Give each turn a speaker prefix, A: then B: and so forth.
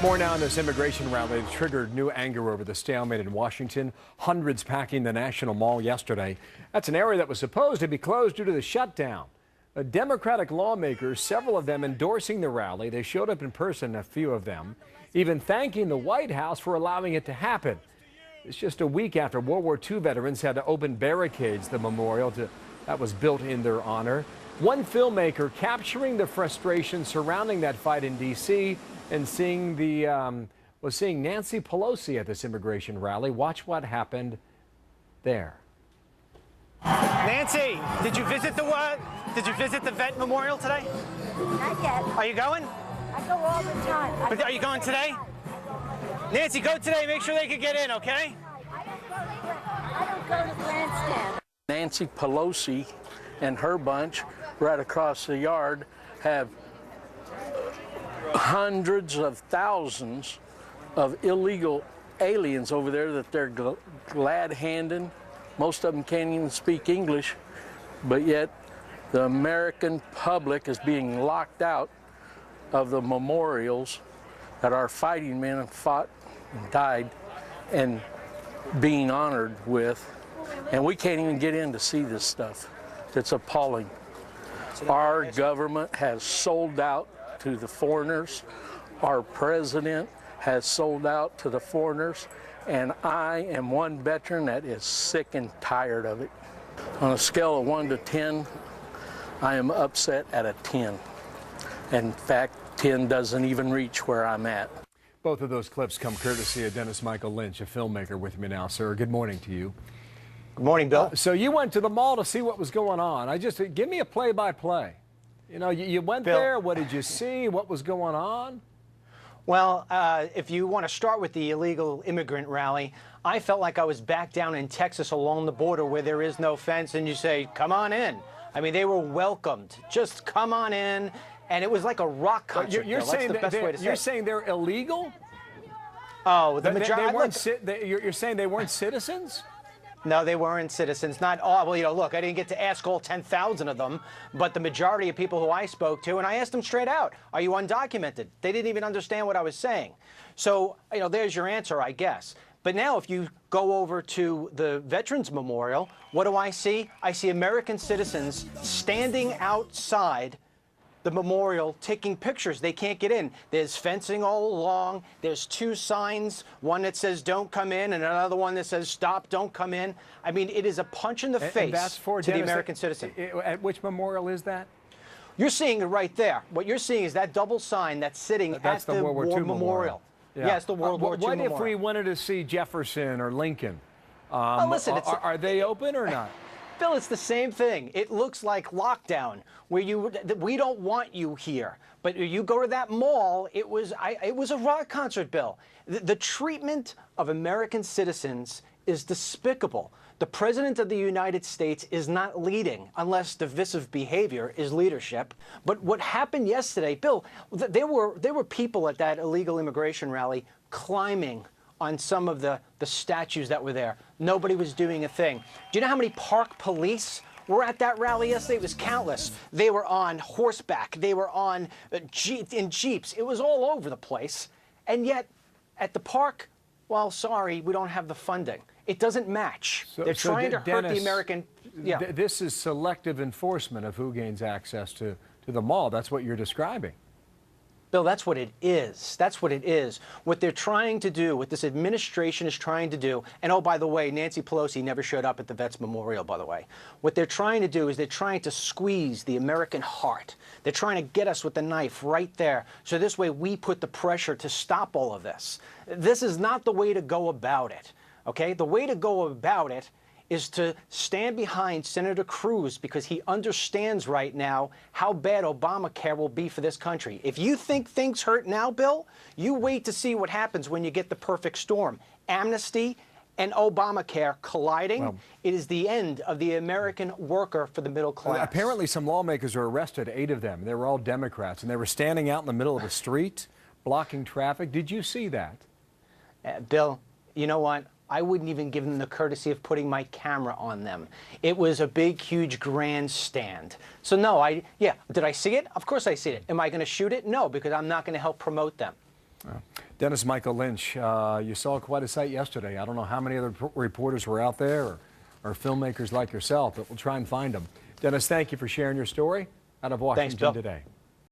A: More now on this immigration rally that triggered new anger over the stalemate in Washington. Hundreds packing the National Mall yesterday. That's an area that was supposed to be closed due to the shutdown. Democratic lawmakers, several of them endorsing the rally. They showed up in person, a few of them, even thanking the White House for allowing it to happen. It's just a week after World War II veterans had to open barricades, the memorial that was built in their honor. One filmmaker capturing the frustration surrounding that fight in D.C. and seeing Nancy Pelosi at this immigration rally. Watch what happened there.
B: Nancy, did you visit the vet memorial today?
C: Not yet.
B: Are you going?
C: I go all the time.
B: But are you going today? Nancy, go today. Make sure they can get in, okay?
C: I don't go to grandstand.
D: Nancy Pelosi and her bunch right across the yard have hundreds of thousands of illegal aliens over there that they're glad-handing. Most of them can't even speak English, but yet the American public is being locked out of the memorials that our fighting men have fought and died and being honored with. And we can't even get in to see this stuff. It's appalling. Our government has sold out to the foreigners. Our president has sold out to the foreigners. And I am one veteran that is sick and tired of it. On a scale of 1 to 10, I am upset at a 10. In fact, 10 doesn't even reach where I'm at.
A: Both of those clips come courtesy of Dennis Michael Lynch, a filmmaker with me now. Sir, good morning to you.
B: Good morning, Bill.
A: So you went to the mall to see what was going on. Give me a play-by-play. You know, you went
B: Bill,
A: there. What did you see? What was going on?
B: Well, if you want to start with the illegal immigrant rally, I felt like I was back down in Texas along the border where there is no fence and you say, come on in. I mean, they were welcomed. Just come on in. And it was like a rock concert.
A: You're saying
B: that's the best way to say it.
A: You're saying they're illegal?
B: Oh, the majority.
A: You're saying they weren't citizens?
B: No, they weren't citizens. Not all. Well, you know, look, I didn't get to ask all 10,000 of them, but the majority of people who I spoke to, and I asked them straight out, are you undocumented? They didn't even understand what I was saying. So, you know, there's your answer, I guess. But now if you go over to the Veterans Memorial, what do I see? I see American citizens standing outside the memorial taking pictures. They can't get in. There's fencing all along. There's two signs, one that says don't come in and another one that says stop, don't come in. I mean, it is a punch in the face to the American citizen.
A: At which memorial is that?
B: You're seeing it right there. What you're seeing is that double sign that's sitting at the World War II Memorial.
A: Yeah.
B: Yes, the World War II Memorial.
A: What if we wanted to see Jefferson or Lincoln?
B: Well, listen,
A: are they open or not?
B: Bill, it's the same thing. It looks like lockdown, where we don't want you here. But you go to that mall, it was a rock concert, Bill. The treatment of American citizens is despicable. The President of the United States is not leading unless divisive behavior is leadership. But what happened yesterday, Bill, there were people at that illegal immigration rally climbing on some of the statues that were there. Nobody was doing a thing. Do you know how many park police were at that rally yesterday? It was countless. They were on horseback. They were on in Jeeps. It was all over the place. And yet, at the park, well, sorry, we don't have the funding. It doesn't match. They're trying to hurt the American. Yeah.
A: This is selective enforcement of who gains access to the mall. That's what you're describing.
B: Bill, that's what it is. That's what it is. What they're trying to do, what this administration is trying to do, and oh, by the way, Nancy Pelosi never showed up at the Vets Memorial, by the way. What they're trying to do is they're trying to squeeze the American heart. They're trying to get us with the knife right there. So this way we put the pressure to stop all of this. This is not the way to go about it, okay? The way to go about it is to stand behind Senator Cruz because he understands right now how bad Obamacare will be for this country. If you think things hurt now, Bill, you wait to see what happens when you get the perfect storm. Amnesty and Obamacare colliding, well, it is the end of the American worker for the middle class.
A: Apparently some lawmakers were arrested, 8 of them. They were all Democrats, and they were standing out in the middle of the street, blocking traffic. Did you see that?
B: Bill, you know what? I wouldn't even give them the courtesy of putting my camera on them. It was a big, huge grandstand. So no, did I see it? Of course I see it. Am I going to shoot it? No, because I'm not going to help promote them.
A: Dennis Michael Lynch, you saw quite a sight yesterday. I don't know how many other reporters were out there or filmmakers like yourself, but we'll try and find them. Dennis, thank you for sharing your story out of Washington
B: Bill.
A: today.